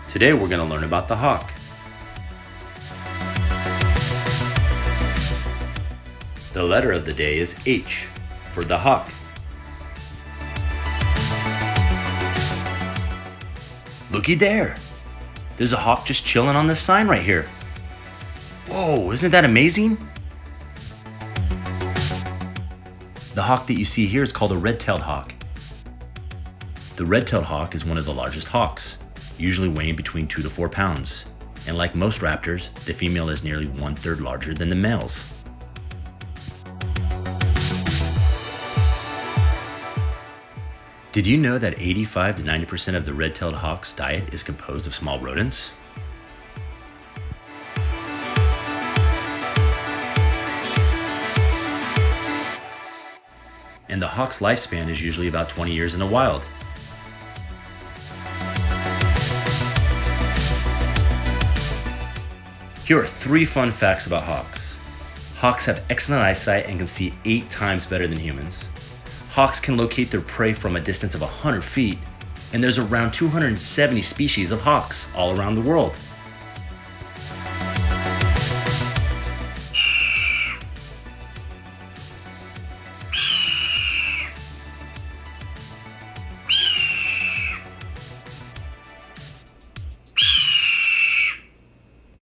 Today we're going to learn about the hawk. The letter of the day is H for the hawk. Looky there! There's a hawk just chilling on this sign right here. Whoa, isn't that amazing? The hawk that you see here is called a red-tailed hawk. The red-tailed hawk is one of the largest hawks, usually weighing between 2 to 4 pounds. And like most raptors, the female is nearly 1/3 larger than the males. Did you know that 85 to 90% of the red-tailed hawk's diet is composed of small rodents? And the hawk's lifespan is usually about 20 years in the wild. Here are 3 fun facts about hawks. Hawks have excellent eyesight and can see 8 times better than humans. Hawks can locate their prey from a distance of 100 feet, and there's around 270 species of hawks all around the world.